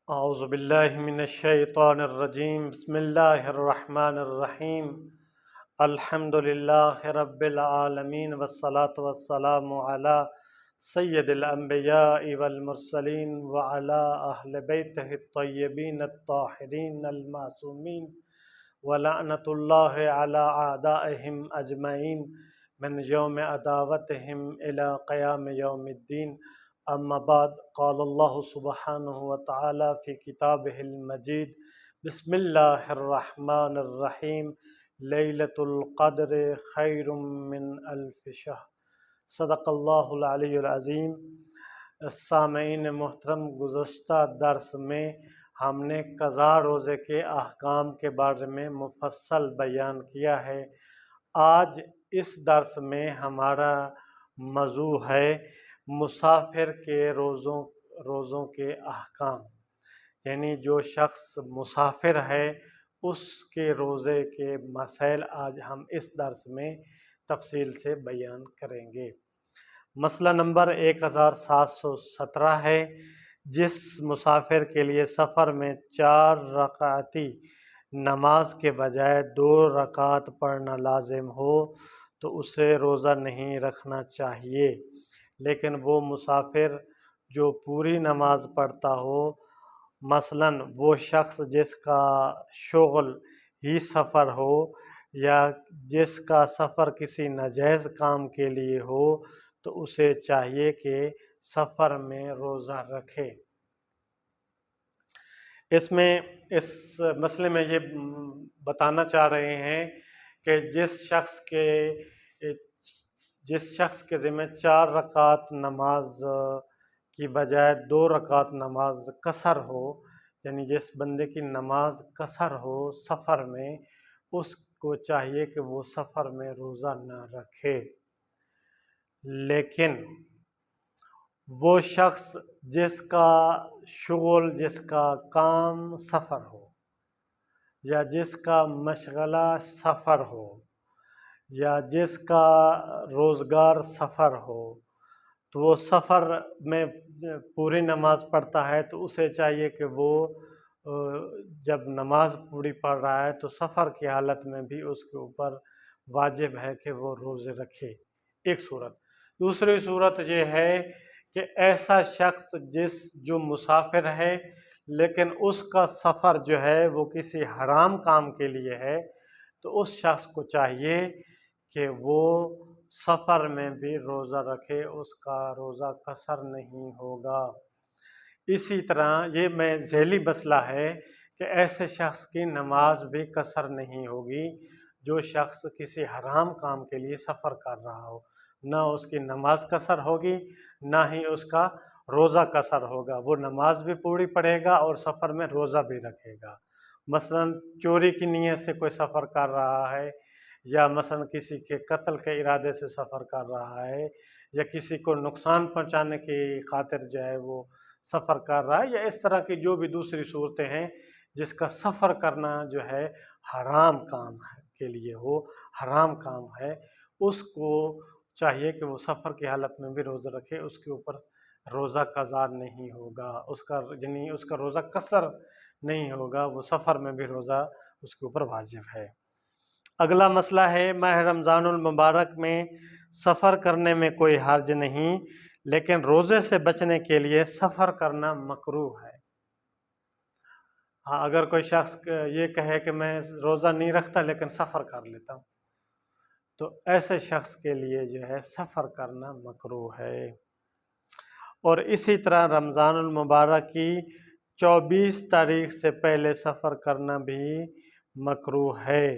اعوذ باللہ من الشیطان الرجیم بسم اللہ الرحمن الرحیم الحمد للہ رب العالمین والصلاة والسلام علی سید الانبیاء والمرسلین وعلی اہل بیتہ الطیبین الطاہرین المعصومین ولعنۃ اللہ علی اعدائہم اجمعین من یوم عداوتہم الی قیام یوم الدین. اما بعد، قال اللہ سبحانہ وتعالی فی کتابہ المجید بسم اللہ الرحمن الرحیم لیلۃ القدر خیر من الف شہر. صدق اللہ العلی العظیم. سامعین محترم، گزشتہ درس میں ہم نے قضا روزے کے احکام کے بارے میں مفصل بیان کیا ہے. آج اس درس میں ہمارا موضوع ہے مسافر کے روزوں کے احکام، یعنی جو شخص مسافر ہے اس کے روزے کے مسائل آج ہم اس درس میں تفصیل سے بیان کریں گے. مسئلہ نمبر 1717 ہے، جس مسافر کے لیے سفر میں 4 رکعتی نماز کے بجائے 2 رکعت پڑھنا لازم ہو تو اسے روزہ نہیں رکھنا چاہیے. لیکن وہ مسافر جو پوری نماز پڑھتا ہو، مثلاً وہ شخص جس کا شغل ہی سفر ہو یا جس کا سفر کسی ناجائز کام کے لیے ہو، تو اسے چاہیے کہ سفر میں روزہ رکھے. اس مسئلے میں یہ بتانا چاہ رہے ہیں کہ جس شخص کے ذمہ 4 رکعت نماز کی بجائے 2 رکعت نماز قصر ہو، یعنی جس بندے کی نماز قصر ہو سفر میں، اس کو چاہیے کہ وہ سفر میں روزہ نہ رکھے. لیکن وہ شخص جس کا شغل، جس کا کام سفر ہو یا جس کا مشغلہ سفر ہو یا جس کا روزگار سفر ہو، تو وہ سفر میں پوری نماز پڑھتا ہے تو اسے چاہیے کہ وہ جب نماز پوری پڑھ رہا ہے تو سفر کی حالت میں بھی اس کے اوپر واجب ہے کہ وہ روزے رکھے. ایک صورت. دوسری صورت یہ ہے کہ ایسا شخص جو مسافر ہے لیکن اس کا سفر جو ہے وہ کسی حرام کام کے لیے ہے، تو اس شخص کو چاہیے کہ وہ سفر میں بھی روزہ رکھے، اس کا روزہ قصر نہیں ہوگا. اسی طرح یہ ذیلی مسئلہ ہے کہ ایسے شخص کی نماز بھی قصر نہیں ہوگی جو شخص کسی حرام کام کے لیے سفر کر رہا ہو. نہ اس کی نماز قصر ہوگی نہ ہی اس کا روزہ قصر ہوگا. وہ نماز بھی پوری پڑھے گا اور سفر میں روزہ بھی رکھے گا. مثلا چوری کی نیت سے کوئی سفر کر رہا ہے، یا مثلا کسی کے قتل کے ارادے سے سفر کر رہا ہے، یا کسی کو نقصان پہنچانے کی خاطر جو ہے وہ سفر کر رہا ہے، یا اس طرح کی جو بھی دوسری صورتیں ہیں جس کا سفر کرنا جو ہے حرام کام کے لیے ہو، حرام کام ہے، اس کو چاہیے کہ وہ سفر کی حالت میں بھی روزہ رکھے. اس کے اوپر روزہ قضا نہیں ہوگا، اس کا روزہ قصر نہیں ہوگا، وہ سفر میں بھی روزہ اس کے اوپر واجب ہے. اگلا مسئلہ ہے ماہ رمضان المبارک میں سفر کرنے میں کوئی حرج نہیں، لیکن روزے سے بچنے کے لیے سفر کرنا مکروہ ہے. ہاں، اگر کوئی شخص یہ کہے کہ میں روزہ نہیں رکھتا لیکن سفر کر لیتا ہوں، تو ایسے شخص کے لیے جو ہے سفر کرنا مکروہ ہے. اور اسی طرح رمضان المبارک کی 24 تاریخ سے پہلے سفر کرنا بھی مکروہ ہے،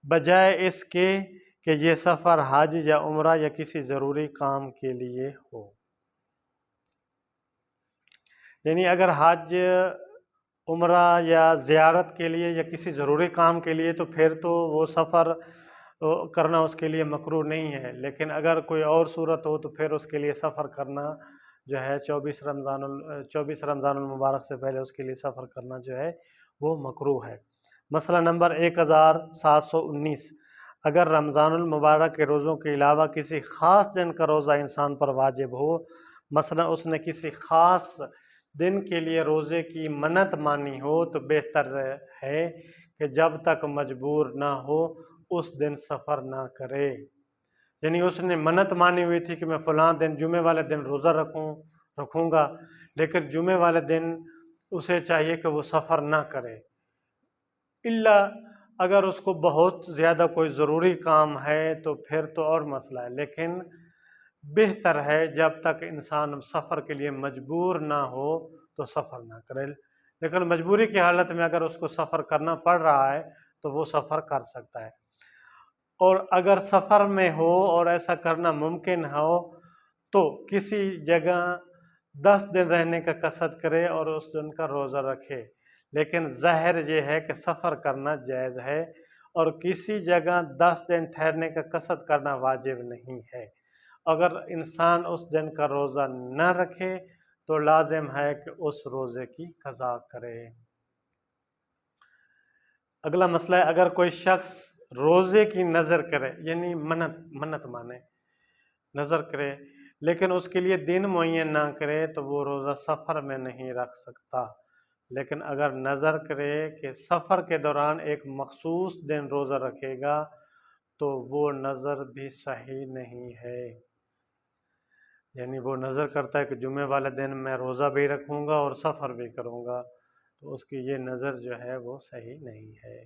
بجائے اس کے کہ یہ سفر حج یا عمرہ یا کسی ضروری کام کے لیے ہو. یعنی اگر حج، عمرہ یا زیارت کے لیے یا کسی ضروری کام کے لیے تو پھر تو وہ سفر کرنا اس کے لیے مکروہ نہیں ہے. لیکن اگر کوئی اور صورت ہو تو پھر اس کے لیے سفر کرنا جو ہے 24 رمضان المبارک سے پہلے اس کے لیے سفر کرنا جو ہے وہ مکروہ ہے. مسئلہ نمبر 1719. اگر رمضان المبارک کے روزوں کے علاوہ کسی خاص دن کا روزہ انسان پر واجب ہو، مثلا اس نے کسی خاص دن کے لیے روزے کی منت مانی ہو تو بہتر ہے کہ جب تک مجبور نہ ہو اس دن سفر نہ کرے۔ یعنی اس نے منت مانی ہوئی تھی کہ میں فلاں دن جمعے والے دن روزہ رکھوں گا، لیکن جمعے والے دن اسے چاہیے کہ وہ سفر نہ کرے، الا اگر اس کو بہت زیادہ کوئی ضروری کام ہے تو پھر تو اور مسئلہ ہے، لیکن بہتر ہے جب تک انسان سفر کے لیے مجبور نہ ہو تو سفر نہ کرے، لیکن مجبوری کی حالت میں اگر اس کو سفر کرنا پڑ رہا ہے تو وہ سفر کر سکتا ہے۔ اور اگر سفر میں ہو اور ایسا کرنا ممکن ہو تو کسی جگہ 10 دن رہنے کا قصد کرے اور اس دن کا روزہ رکھے، لیکن ظاہر یہ ہے کہ سفر کرنا جائز ہے اور کسی جگہ 10 دن ٹھہرنے کا قصد کرنا واجب نہیں ہے۔ اگر انسان اس دن کا روزہ نہ رکھے تو لازم ہے کہ اس روزے کی قضا کرے۔ اگلا مسئلہ ہے، اگر کوئی شخص روزے کی نظر کرے، یعنی منت مانے، نظر کرے، لیکن اس کے لیے دن معین نہ کرے تو وہ روزہ سفر میں نہیں رکھ سکتا، لیکن اگر نظر کرے کہ سفر کے دوران ایک مخصوص دن روزہ رکھے گا تو وہ نظر بھی صحیح نہیں ہے۔ یعنی وہ نظر کرتا ہے کہ جمعے والے دن میں روزہ بھی رکھوں گا اور سفر بھی کروں گا، تو اس کی یہ نظر جو ہے وہ صحیح نہیں ہے۔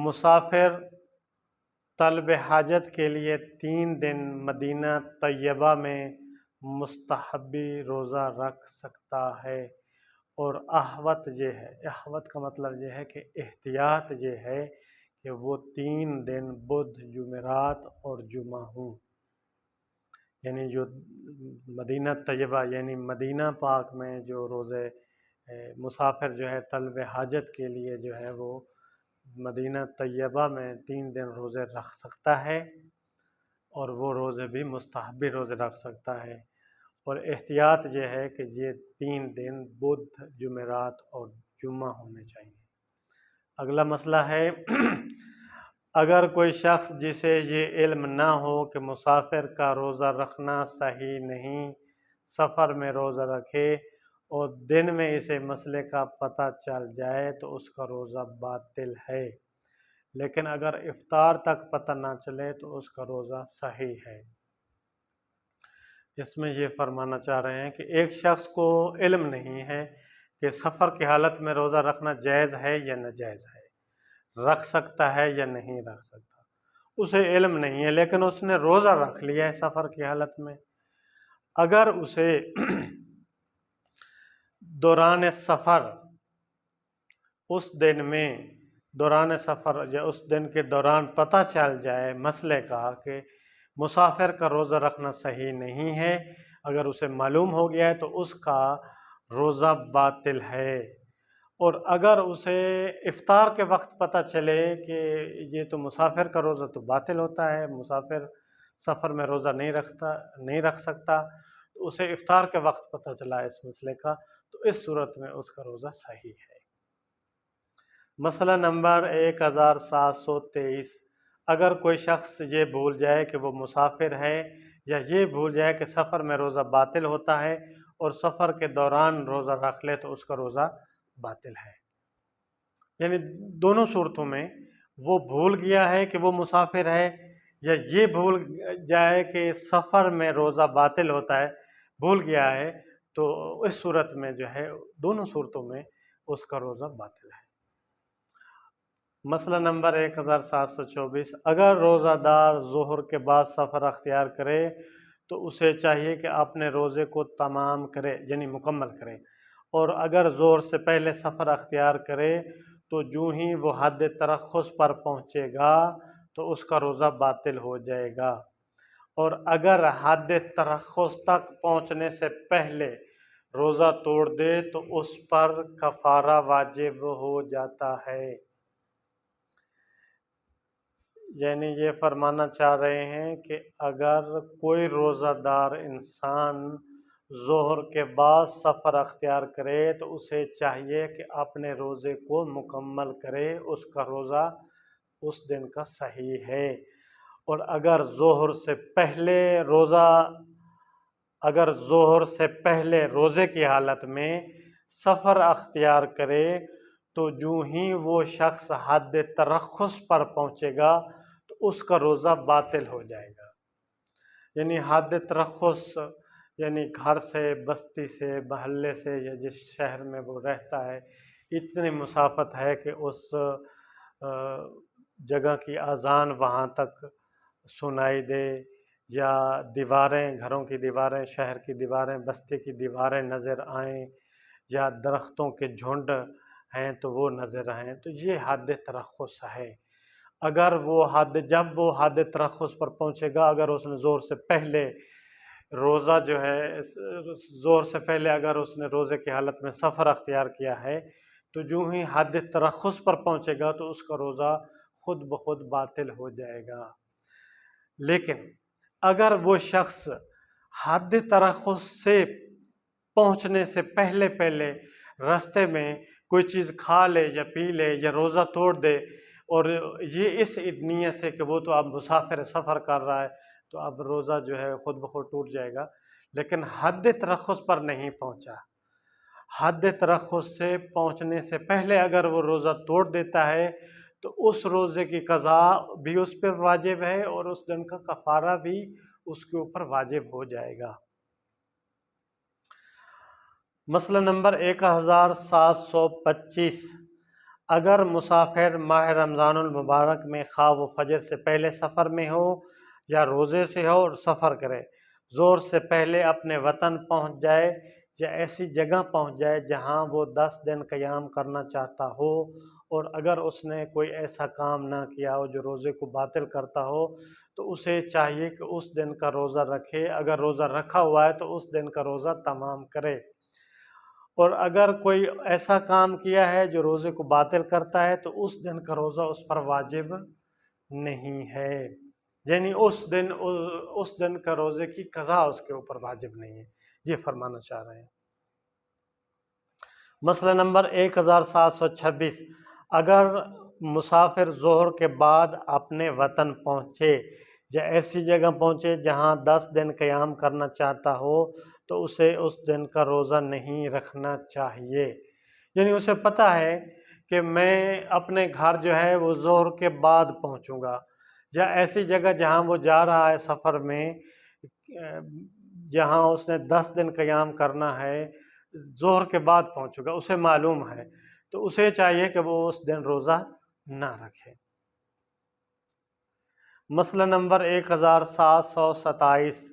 مسافر طلب حاجت کے لیے 3 دن مدینہ طیبہ میں مستحبی روزہ رکھ سکتا ہے، اور احوط یہ ہے، احوط کا مطلب یہ ہے کہ احتیاط یہ ہے کہ وہ 3 دن بدھ، جمعرات اور جمعہ ہوں۔ یعنی جو مدینہ طیبہ یعنی مدینہ پاک میں جو روزے مسافر جو ہے طلب حاجت کے لیے جو ہے وہ مدینہ طیبہ میں 3 دن روزے رکھ سکتا ہے، اور وہ روزے بھی مستحبی روزے رکھ سکتا ہے، اور احتیاط یہ ہے کہ یہ 3 دن بدھ، جمعرات اور جمعہ ہونے چاہیے۔ اگلا مسئلہ ہے، اگر کوئی شخص جسے یہ علم نہ ہو کہ مسافر کا روزہ رکھنا صحیح نہیں، سفر میں روزہ رکھے اور دن میں اسے مسئلے کا پتہ چل جائے تو اس کا روزہ باطل ہے، لیکن اگر افطار تک پتہ نہ چلے تو اس کا روزہ صحیح ہے۔ اس میں یہ فرمانا چاہ رہے ہیں کہ ایک شخص کو علم نہیں ہے کہ سفر کی حالت میں روزہ رکھنا جائز ہے یا ناجائز ہے، رکھ سکتا ہے یا نہیں رکھ سکتا، اسے علم نہیں ہے، لیکن اس نے روزہ رکھ لیا ہے سفر کی حالت میں۔ اگر اسے دوران سفر اس دن میں دوران سفر یا اس دن کے دوران پتہ چل جائے مسئلے کا کہ مسافر کا روزہ رکھنا صحیح نہیں ہے، اگر اسے معلوم ہو گیا ہے تو اس کا روزہ باطل ہے، اور اگر اسے افطار کے وقت پتہ چلے کہ یہ تو مسافر کا روزہ تو باطل ہوتا ہے، مسافر سفر میں روزہ نہیں رکھ سکتا، تو اسے افطار کے وقت پتہ چلا اس مسئلے کا، تو اس صورت میں اس کا روزہ صحیح ہے۔ مسئلہ نمبر 1723، اگر کوئی شخص یہ بھول جائے کہ وہ مسافر ہے، یا یہ بھول جائے کہ سفر میں روزہ باطل ہوتا ہے اور سفر کے دوران روزہ رکھ لے تو اس کا روزہ باطل ہے۔ یعنی دونوں صورتوں میں وہ بھول گیا ہے کہ وہ مسافر ہے، یا یہ بھول جائے کہ سفر میں روزہ باطل ہوتا ہے، بھول گیا ہے، تو اس صورت میں جو ہے دونوں صورتوں میں اس کا روزہ باطل ہے۔ مسئلہ نمبر 1724، اگر روزہ دار ظہر کے بعد سفر اختیار کرے تو اسے چاہیے کہ اپنے روزے کو تمام کرے، یعنی مکمل کرے، اور اگر ظہر سے پہلے سفر اختیار کرے تو جو ہی وہ حد ترخص پر پہنچے گا تو اس کا روزہ باطل ہو جائے گا، اور اگر حد ترخص تک پہنچنے سے پہلے روزہ توڑ دے تو اس پر کفارہ واجب ہو جاتا ہے۔ یعنی یہ فرمانا چاہ رہے ہیں کہ اگر کوئی روزہ دار انسان ظہر کے بعد سفر اختیار کرے تو اسے چاہیے کہ اپنے روزے کو مکمل کرے، اس کا روزہ اس دن کا صحیح ہے، اور اگر ظہر سے پہلے روزہ اگر ظہر سے پہلے روزے کی حالت میں سفر اختیار کرے تو جو ہی وہ شخص حد ترخص پر پہنچے گا تو اس کا روزہ باطل ہو جائے گا۔ یعنی حد ترخص یعنی گھر سے، بستی سے، محلے سے یا جس شہر میں وہ رہتا ہے اتنی مسافت ہے کہ اس جگہ کی اذان وہاں تک سنائی دے، یا دیواریں، گھروں کی دیواریں، شہر کی دیواریں، بستی کی دیواریں نظر آئیں، یا درختوں کے جھنڈ ہیں تو وہ نظر آئیں، تو یہ حد ترخص ہے۔ اگر جب وہ حد ترخص پر پہنچے گا، اگر اس نے ظہر سے پہلے روزہ جو ہے، ظہر سے پہلے اگر اس نے روزے کی حالت میں سفر اختیار کیا ہے تو جو ہی حد ترخص پر پہنچے گا تو اس کا روزہ خود بخود باطل ہو جائے گا۔ لیکن اگر وہ شخص حد ترخص سے پہنچنے سے پہلے راستے میں کوئی چیز کھا لے یا پی لے یا روزہ توڑ دے، اور یہ اس نیت سے کہ وہ تو اب مسافر سفر کر رہا ہے تو اب روزہ جو ہے خود بخود ٹوٹ جائے گا، لیکن حد ترخص پر نہیں پہنچا، حد ترخص سے پہنچنے سے پہلے اگر وہ روزہ توڑ دیتا ہے تو اس روزے کی قضا بھی اس پر واجب ہے اور اس دن کا کفارہ بھی اس کے اوپر واجب ہو جائے گا۔ مسئلہ نمبر 1725، اگر مسافر ماہ رمضان المبارک میں خواہ وہ فجر سے پہلے سفر میں ہو یا روزے سے ہو اور سفر کرے، ظہر سے پہلے اپنے وطن پہنچ جائے یا ایسی جگہ پہنچ جائے جہاں وہ 10 دن قیام کرنا چاہتا ہو، اور اگر اس نے کوئی ایسا کام نہ کیا ہو جو روزے کو باطل کرتا ہو تو اسے چاہیے کہ اس دن کا روزہ رکھے، اگر روزہ رکھا ہوا ہے تو اس دن کا روزہ تمام کرے، اور اگر کوئی ایسا کام کیا ہے جو روزے کو باطل کرتا ہے تو اس دن کا روزہ اس پر واجب نہیں ہے، یعنی اس دن کا روزے کی قضا اس کے اوپر واجب نہیں ہے، یہ فرمانا چاہ رہے ہیں۔ مسئلہ نمبر 1726، اگر مسافر ظہر کے بعد اپنے وطن پہنچے یا ایسی جگہ پہنچے جہاں 10 دن قیام کرنا چاہتا ہو تو اسے اس دن کا روزہ نہیں رکھنا چاہیے، یعنی اسے پتہ ہے کہ میں اپنے گھر جو ہے وہ ظہر کے بعد پہنچوں گا، یا ایسی جگہ جہاں وہ جا رہا ہے سفر میں جہاں اس نے 10 دن قیام کرنا ہے ظہر کے بعد پہنچے گا، اسے معلوم ہے تو اسے چاہیے کہ وہ اس دن روزہ نہ رکھے۔ مسئلہ نمبر 1727،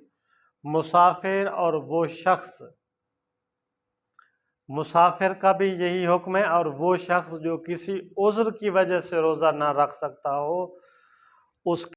مسافر اور وہ شخص، مسافر کا بھی یہی حکم ہے، اور وہ شخص جو کسی عذر کی وجہ سے روزہ نہ رکھ سکتا ہو اس